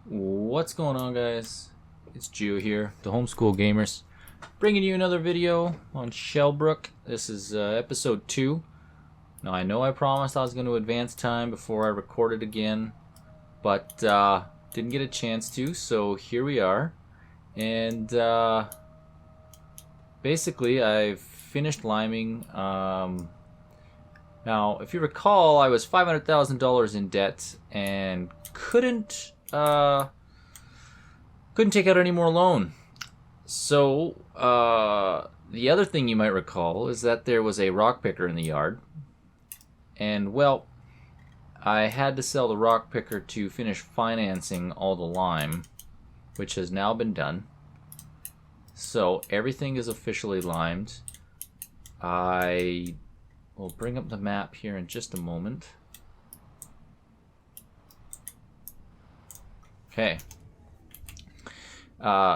What's going on, guys? It's Geo here, the Homeschool Gamers, bringing you another video on Shellbrook. This is episode 2. Now, I know I promised I was going to advance time before I recorded again, but didn't get a chance to, so here we are. And basically, I've finished liming. Now, if you recall, I was $500,000 in debt and couldn't take out any more loan. So the other thing you might recall is that there was a rock picker in the yard, and well, I had to sell the rock picker to finish financing all the lime, which has now been done. So everything is officially limed. I will bring up the map here in just a moment. Okay.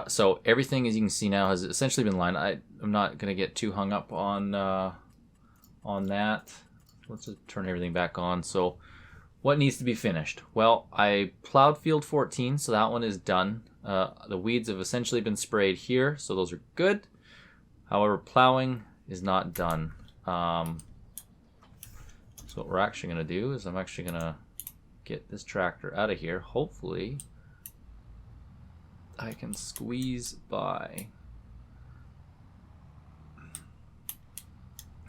So everything, as you can see now, has essentially been lined. I'm not going to get too hung up on that. Let's just turn everything back on. So what needs to be finished? Well, I plowed field 14, so that one is done. The weeds have essentially been sprayed here, so those are good. However, plowing is not done. So what we're actually going to do is I'm actually going to get this tractor out of here. Hopefully I can squeeze by.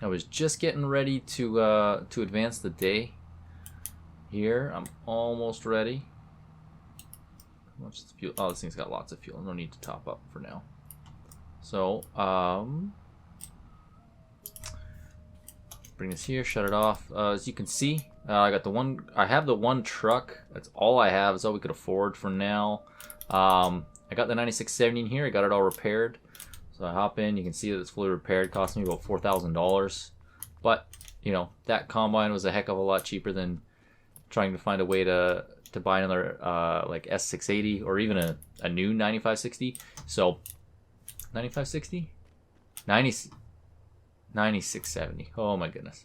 I was just getting ready to advance the day here. I'm almost ready. How much is fuel? Oh, this thing's got lots of fuel. No need to top up for now. So, bring this here, shut it off. As you can see, I got the one. I have the one truck. That's all I have. It's all we could afford for now. I got the 9670 in here. I got it all repaired. So I hop in. You can see that it's fully repaired. It cost me about $4,000. But, you know, that combine was a heck of a lot cheaper than trying to find a way to buy another like S680 or even a new 9560. So, 9560? 9670. Oh my goodness.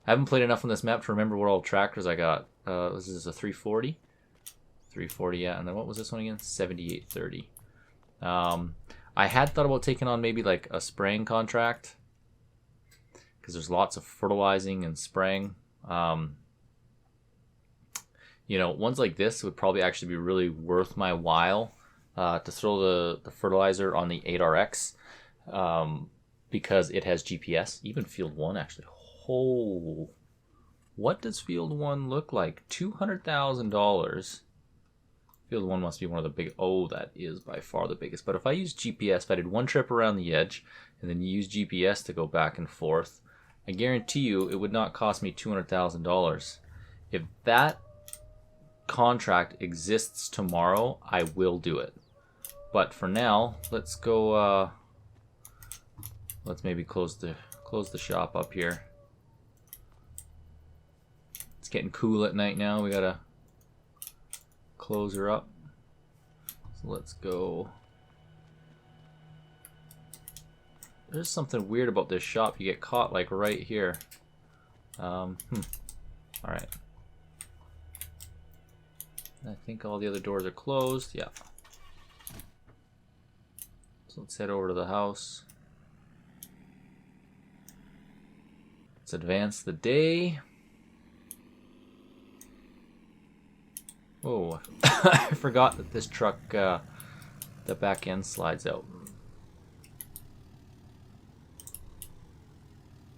I haven't played enough on this map to remember what all tractors I got. This is a 340. 340, yeah, and then what was this one again? 7830. I had thought about taking on maybe like a spraying contract because there's lots of fertilizing and spraying. You know, ones like this would probably actually be really worth my while to throw the fertilizer on the 8RX because it has GPS. Even Field 1 actually. Oh, what does Field 1 look like? $200,000. Field 1 must be one of the big... Oh, that is by far the biggest. But if I use GPS, if I did one trip around the edge and then use GPS to go back and forth, I guarantee you it would not cost me $200,000. If that contract exists tomorrow, I will do it. But for now, let's go... let's maybe close the shop up here. It's getting cool at night now. We gotta close her up. So let's go. There's something weird about this shop. You get caught like right here. Alright. I think all the other doors are closed. Yeah. So let's head over to the house. Let's advance the day. Oh, I forgot that this truck, the back end slides out.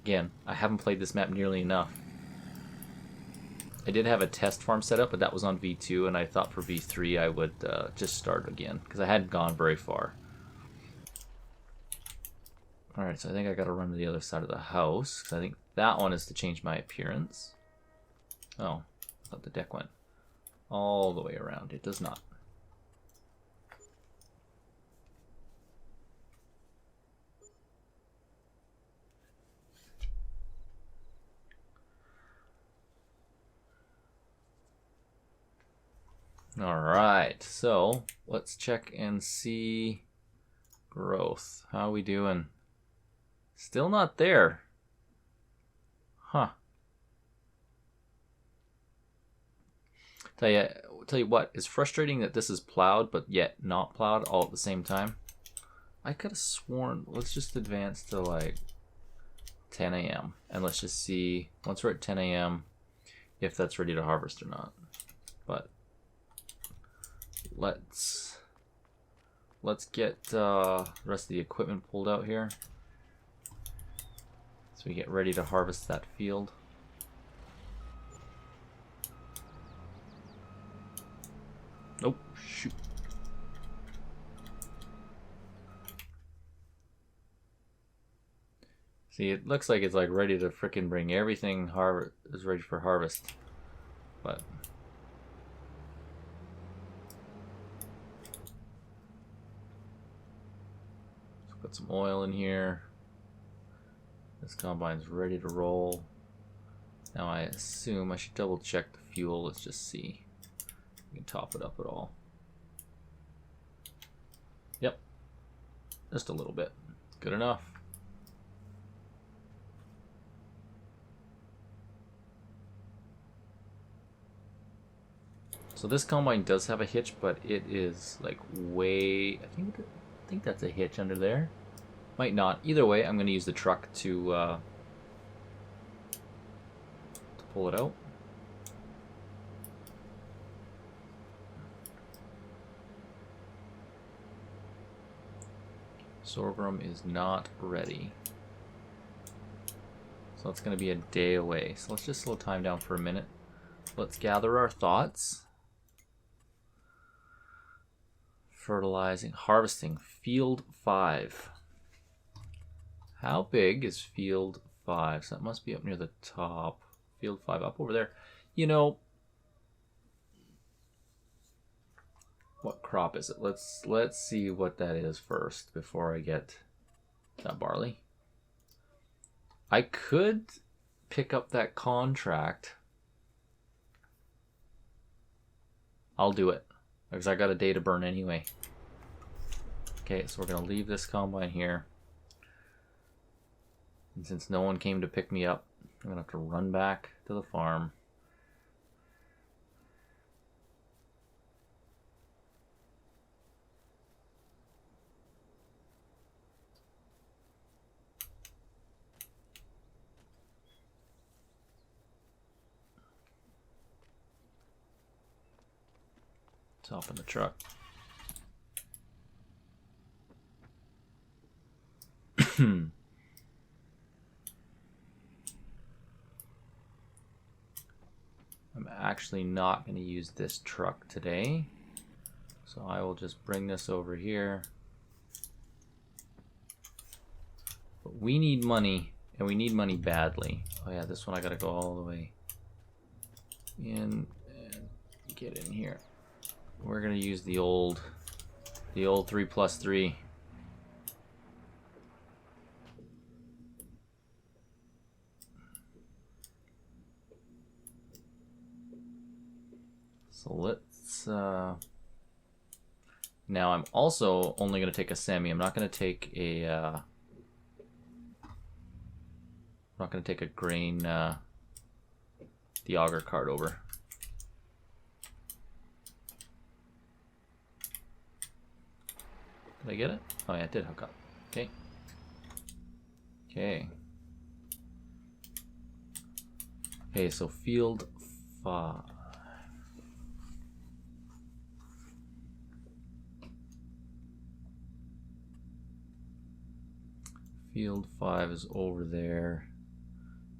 Again, I haven't played this map nearly enough. I did have a test farm set up, but that was on V2, and I thought for V3 I would just start again, because I hadn't gone very far. Alright, so I think I gotta run to the other side of the house, because I think that one is to change my appearance. Oh, I thought the deck went all the way around. It does not. Alright, so let's check and see growth. How are we doing? Still not there. Huh. Tell you what, it's frustrating that this is plowed, but yet not plowed all at the same time. I could have sworn, let's just advance to like 10 a.m. and let's just see, once we're at 10 a.m., if that's ready to harvest or not. But let's get the rest of the equipment pulled out here so we get ready to harvest that field. Nope, shoot. See, it looks like it's like ready to frickin' bring everything is ready for harvest. But let's put some oil in here. This combine's ready to roll. Now I assume I should double check the fuel. Let's just see. We can top it up at all. Yep, just a little bit. Good enough. So this combine does have a hitch, but it is like way, I think that's a hitch under there. Might not. Either way, I'm going to use the truck to pull it out. Sorghum is not ready. So it's going to be a day away. So let's just slow time down for a minute. Let's gather our thoughts. Fertilizing, harvesting, field 5. How big is field 5? So that must be up near the top. Field 5 up over there. You know, what crop is it? Let's see what that is first before I get that barley. I could pick up that contract. I'll do it because I got a day to burn anyway. Okay, so we're gonna leave this combine here. And since no one came to pick me up, I'm gonna have to run back to the farm. Hop in the truck. I'm actually not going to use this truck today, so I will just bring this over here. But we need money, and we need money badly. Oh yeah, this one I got to go all the way in and get in here. We're gonna use the old 3+3. So let's now I'm also only gonna take a semi. I'm not gonna take a grain the auger cart over. Did I get it? Oh yeah, it did hook up. Okay. Okay. Okay, so field 5. Field 5 is over there.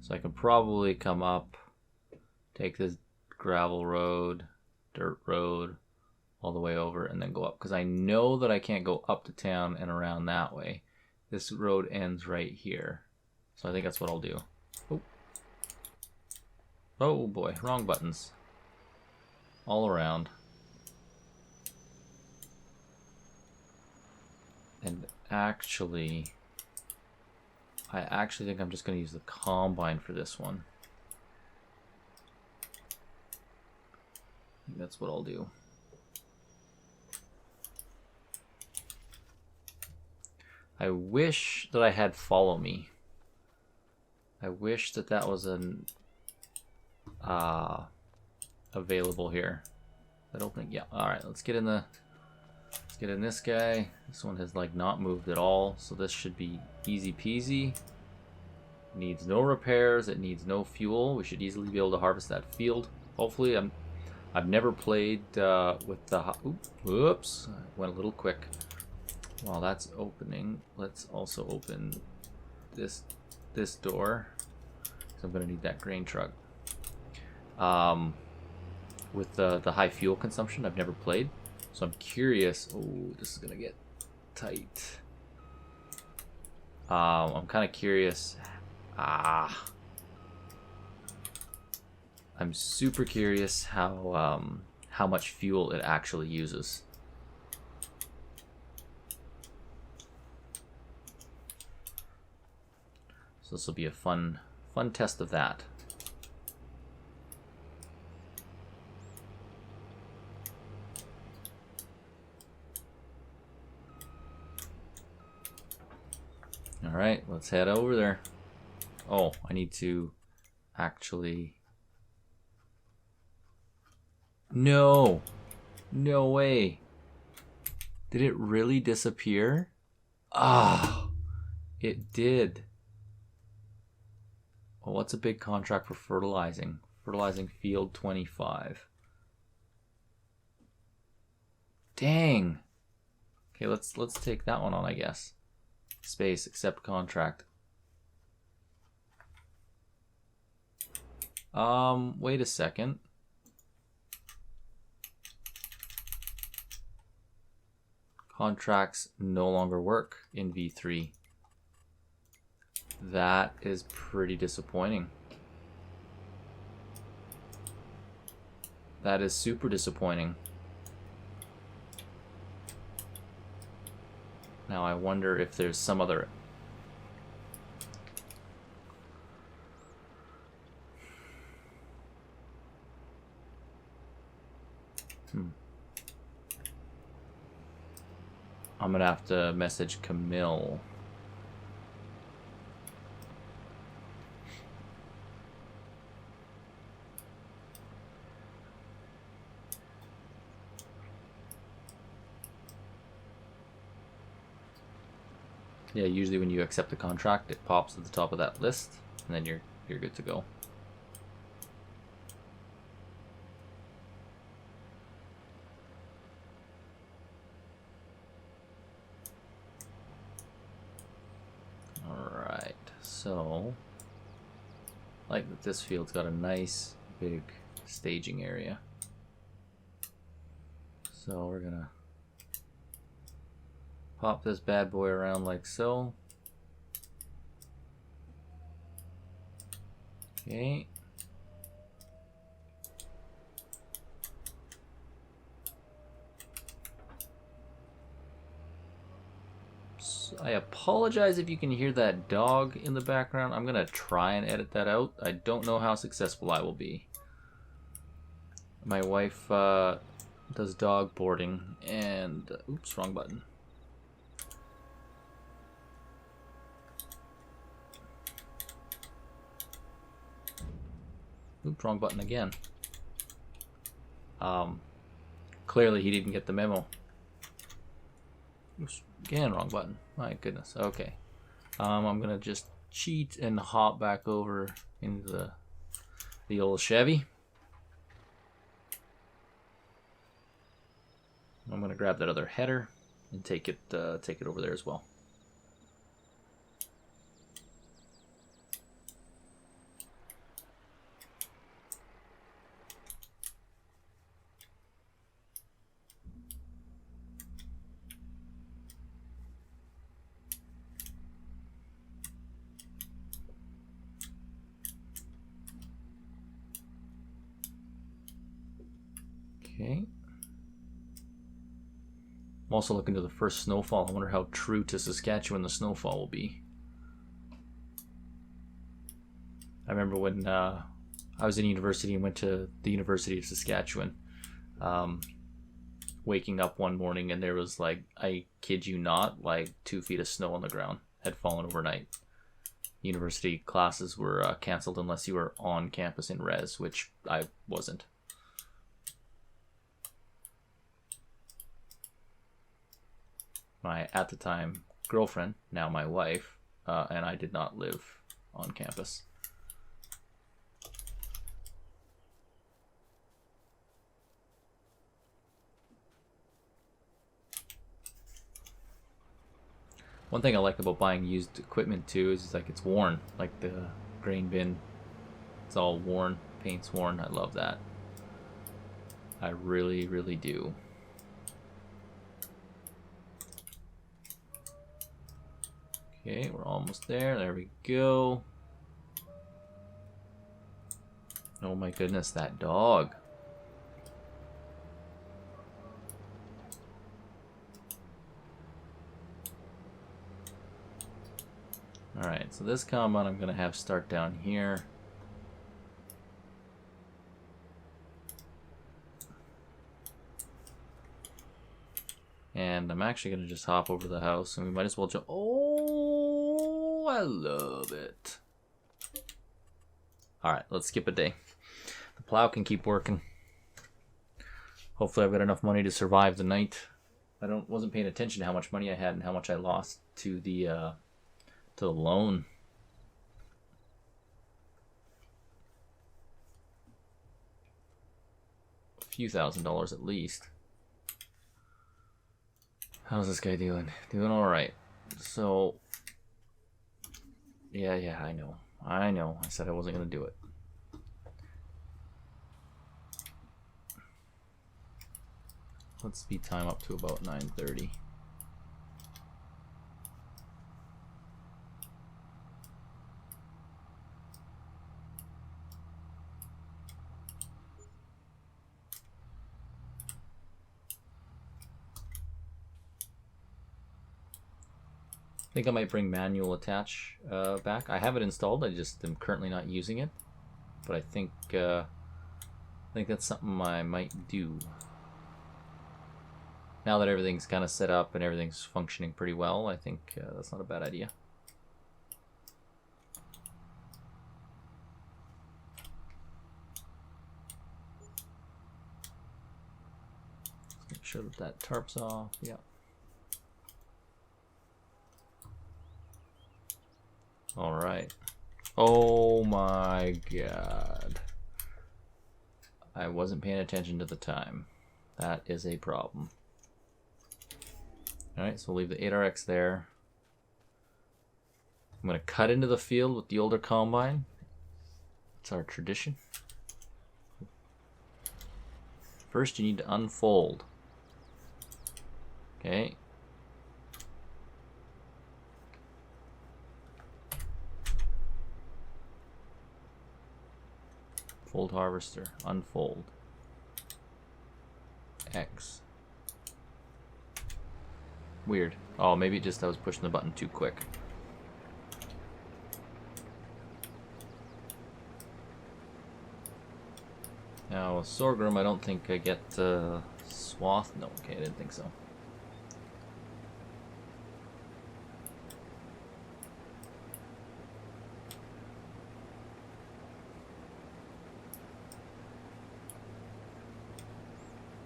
So I can probably come up, take this gravel road, dirt road, all the way over and then go up, because I know that I can't go up to town and around that way. This road ends right here, so I think that's what I'll do. Oh boy, wrong buttons all around. And actually I think I'm just going to use the combine for this one. I think that's what I'll do. I wish that I had follow me. I wish that that was an available here. Is that opening? Yeah. All right, let's get in the. Let's get in this guy. This one has like not moved at all, so this should be easy peasy. Needs no repairs. It needs no fuel. We should easily be able to harvest that field. Hopefully, I've never played with the. Whoops! I went a little quick. While that's opening, let's also open this door. So I'm gonna need that grain truck. With the high fuel consumption, I've never played, so I'm curious. Oh, this is gonna get tight. I'm kind of curious. I'm super curious how much fuel it actually uses. So this will be a fun test of that. All right, let's head over there. Oh, I need to actually... No! No way! Did it really disappear? Ah! It did. Well, what's a big contract for fertilizing? Fertilizing field 25. Dang! Okay, let's take that one on, I guess. Space, accept contract. Wait a second. Contracts no longer work in V3. That is pretty disappointing. That is super disappointing. Now I wonder if there's some other... I'm gonna have to message Camille. Yeah, usually when you accept the contract, it pops at the top of that list, and then you're good to go. Alright, so I like that this field's got a nice big staging area. So we're gonna pop this bad boy around like so. Okay. So I apologize if you can hear that dog in the background. I'm gonna try and edit that out. I don't know how successful I will be. My wife does dog boarding and oops, wrong button. Oops, wrong button again. Clearly he didn't get the memo. Oops, again, wrong button. My goodness. Okay. I'm gonna just cheat and hop back over into the old Chevy. I'm gonna grab that other header and take it over there as well. Okay. I'm also looking to the first snowfall. I wonder how true to Saskatchewan the snowfall will be. I remember when I was in university and went to the University of Saskatchewan, waking up one morning and there was like, I kid you not, like 2 feet of snow on the ground had fallen overnight. University classes were canceled unless you were on campus in res, which I wasn't. my, at the time, girlfriend, now my wife, and I did not live on campus. One thing I like about buying used equipment too is like it's worn, like the grain bin. It's all worn, paint's worn. I love that. I really, really do. Okay, we're almost there. There we go. Oh my goodness, that dog. Alright, so this combine I'm going to have start down here. And I'm actually going to just hop over to the house, and we might as well jump. Oh, I love it. Alright, let's skip a day. The plow can keep working. Hopefully I've got enough money to survive the night. I wasn't paying attention to how much money I had and how much I lost to the loan. A few $1,000s at least. How's this guy doing? Doing alright. So, yeah, I know. I said I wasn't going to do it. Let's speed time up to about 9:30. I think I might bring manual attach back. I have it installed. I just am currently not using it, but I think that's something I might do. Now that everything's kind of set up and everything's functioning pretty well, I think that's not a bad idea. Let's make sure that tarp's off. Yeah. All right. Oh my God. I wasn't paying attention to the time. That is a problem. All right, so we'll leave the 8RX there. I'm going to cut into the field with the older combine. It's our tradition. First, you need to unfold. Okay. Fold harvester, unfold. X. Weird. Oh, maybe just I was pushing the button too quick. Now, sorghum, I don't think I get swath. No, okay, I didn't think so.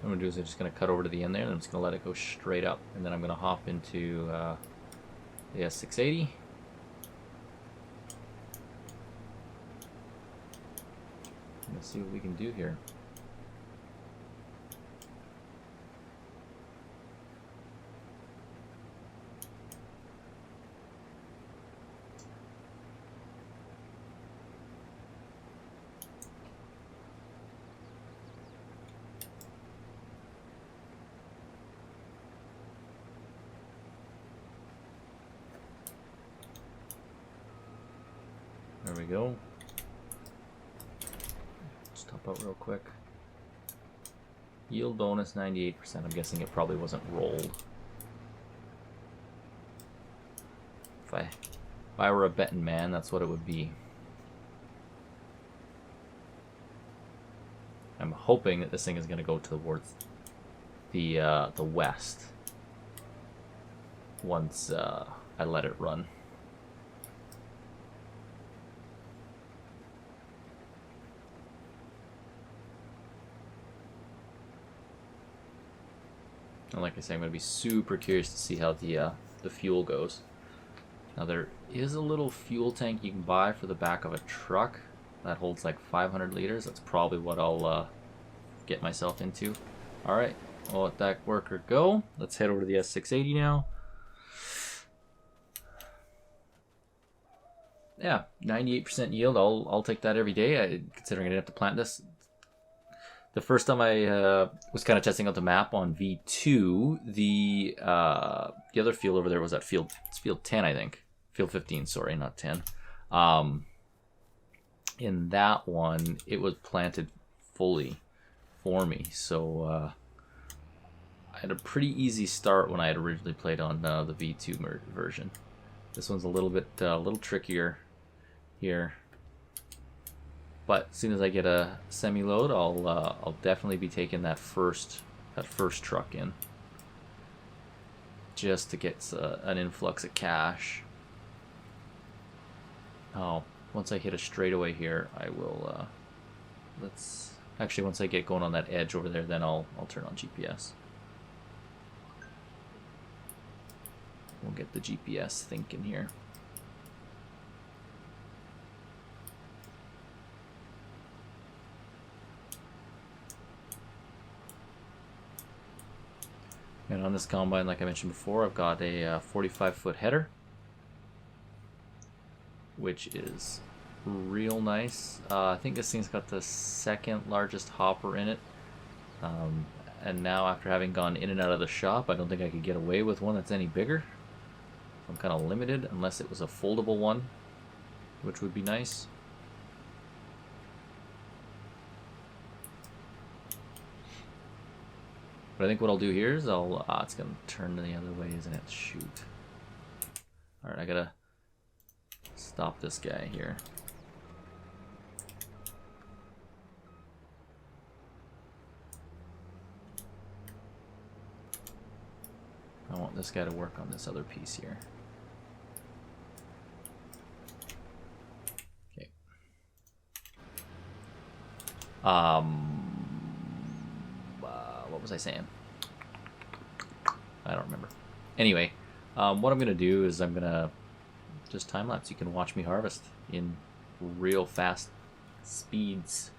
What I'm going to do is I'm just going to cut over to the end there, and I'm just going to let it go straight up. And then I'm going to hop into the S680. Let's see what we can do here. There we go. Stop out real quick. Yield bonus 98%. I'm guessing it probably wasn't rolled. If I were a betting man, that's what it would be. I'm hoping that this thing is going to go towards the west once I let it run. And like I said, I'm going to be super curious to see how the fuel goes. Now there is a little fuel tank you can buy for the back of a truck that holds like 500 liters. That's probably what I'll get myself into. Alright, I'll let that worker go. Let's head over to the S680 now. Yeah, 98% yield. I'll take that every day. Considering I didn't have to plant this. The first time I was kind of testing out the map on V2, the other field over there was at field 10, I think. Field 15, sorry, not 10. In that one, it was planted fully for me, so I had a pretty easy start when I had originally played on the V2 version. This one's a little trickier here. But as soon as I get a semi-load, I'll definitely be taking that first truck in, just to get an influx of cash. Oh, once I hit a straightaway here, I will. Once I get going on that edge over there, then I'll turn on GPS. We'll get the GPS thinking here. And on this combine, like I mentioned before, I've got a 45-foot header, which is real nice. I think this thing's got the second largest hopper in it. And now, after having gone in and out of the shop, I don't think I could get away with one that's any bigger. I'm kind of limited, unless it was a foldable one, which would be nice. But I think what I'll do here is it's going to turn the other way, isn't it? Shoot. Alright, I gotta stop this guy here. I want this guy to work on this other piece here. Okay. What was I saying? I don't remember. Anyway, what I'm gonna do is I'm gonna just time lapse. You can watch me harvest in real fast speeds.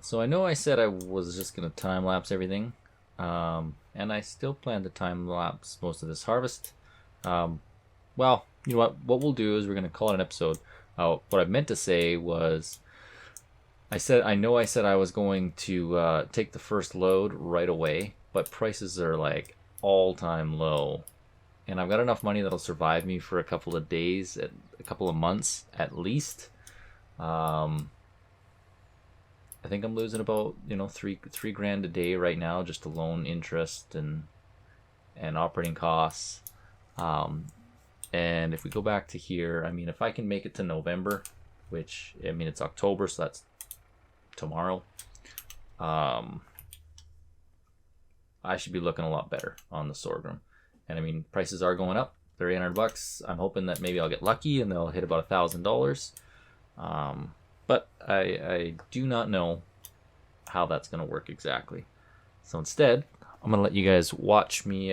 So I know I said I was just going to time lapse everything, and I still plan to time lapse most of this harvest. Well, you know what we'll do is we're going to call it an episode. What I meant to say was I said I was going to take the first load right away, but prices are like all-time low. And I've got enough money that'll survive me for a couple of days, a couple of months at least. I think I'm losing about three grand a day right now, just to loan interest and operating costs. And if we go back to here, I mean, if I can make it to November, which I mean it's October, so that's tomorrow. I should be looking a lot better on the sorghum. And I mean, prices are going up. They're $800. I'm hoping that maybe I'll get lucky and they'll hit about $1,000. But I do not know how that's going to work exactly. So instead, I'm going to let you guys watch me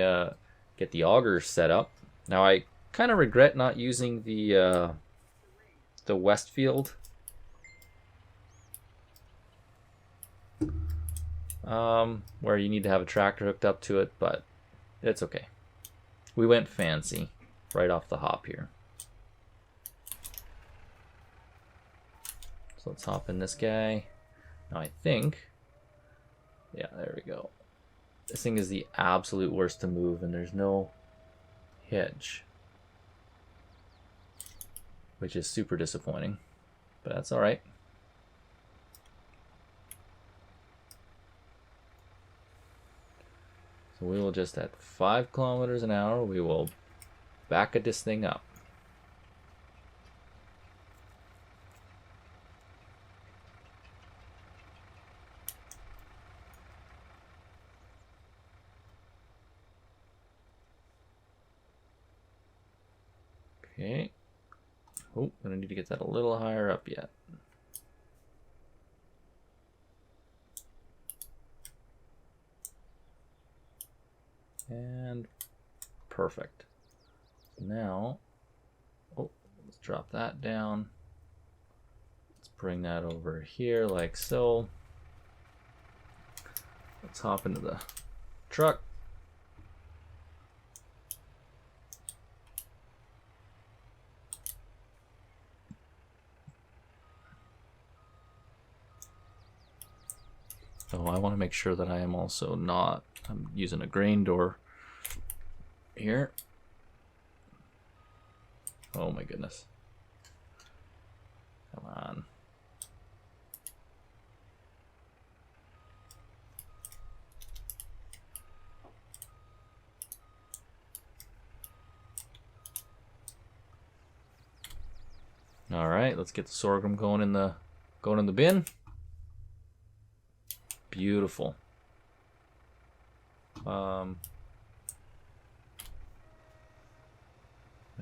get the auger set up. Now, I kind of regret not using the Westfield. Where you need to have a tractor hooked up to it, but it's okay. We went fancy right off the hop here. So let's hop in this guy. Now I think, yeah, there we go. This thing is the absolute worst to move, and there's no hitch, which is super disappointing, but that's all right. So we will just at 5 kilometers an hour, we will back at this thing up. Okay. Oh, gonna need to get that a little higher up yet. And perfect. Now, oh, let's drop that down. Let's bring that over here like so. Let's hop into the truck. Oh, I want to make sure that I am also not, I'm using a grain door here. Oh my goodness. Come on. All right, let's get the sorghum going in the bin. Beautiful. Why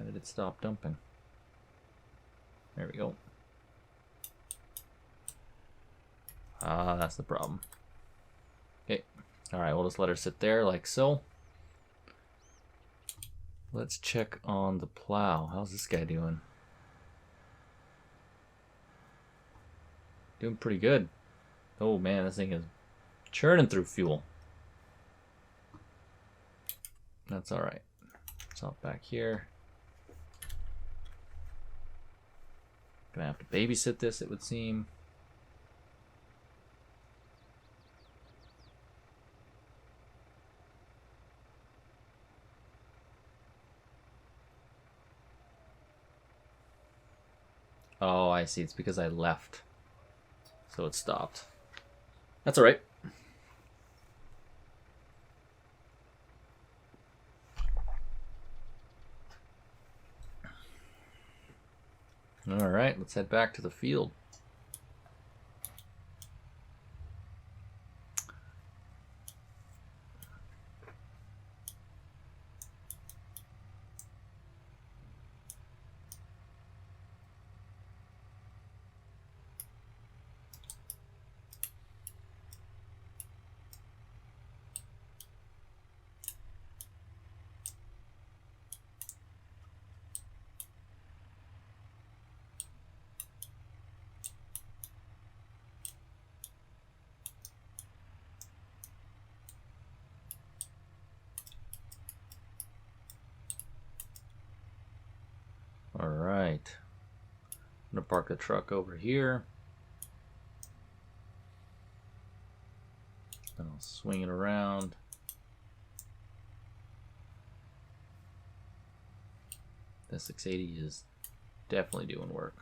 did it stop dumping? There we go. Ah, that's the problem. Okay. All right, we'll just let her sit there like so. Let's check on the plow. How's this guy doing? Doing pretty good. Oh man, this thing is churning through fuel. That's all right. Let's hop back here. Gonna have to babysit this, it would seem. Oh, I see. It's because I left. So it stopped. That's all right. All right, let's head back to the field. All right. I'm gonna park the truck over here. Then I'll swing it around. The 680 is definitely doing work.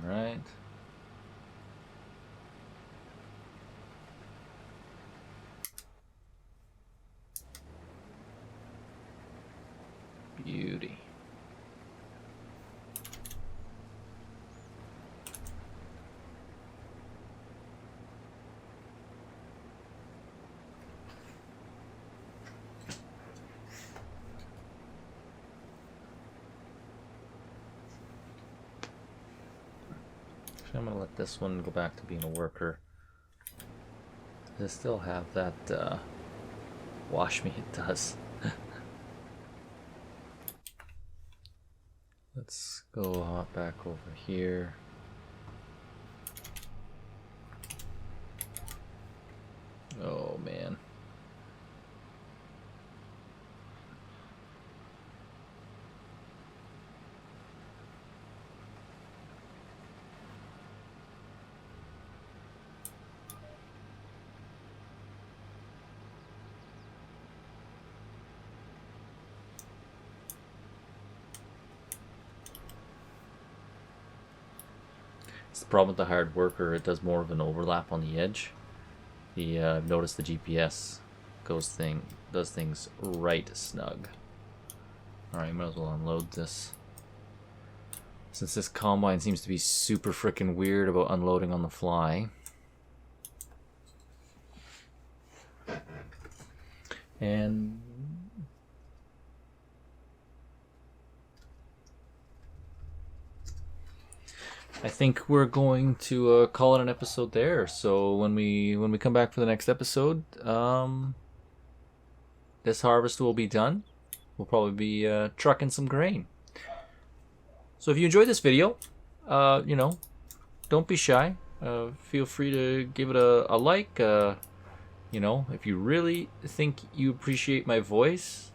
All right. Beauty. I'm gonna let this one go back to being a worker. Does it still have that wash me? It does. Let's go hop back over here. Oh man. It's the problem with the hired worker, it does more of an overlap on the edge. I've noticed the GPS does things right snug. Alright, might as well unload this. Since this combine seems to be super freaking weird about unloading on the fly. And I think we're going to call it an episode there. So when we come back for the next episode, this harvest will be done. We'll probably be trucking some grain. So if you enjoyed this video, you know, don't be shy. Feel free to give it a like. You know, if you really think you appreciate my voice,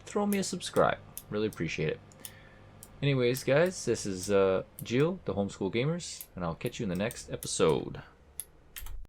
throw me a subscribe. Really appreciate it. Anyways, guys, this is Gio, the Homeschool Gamers, and I'll catch you in the next episode.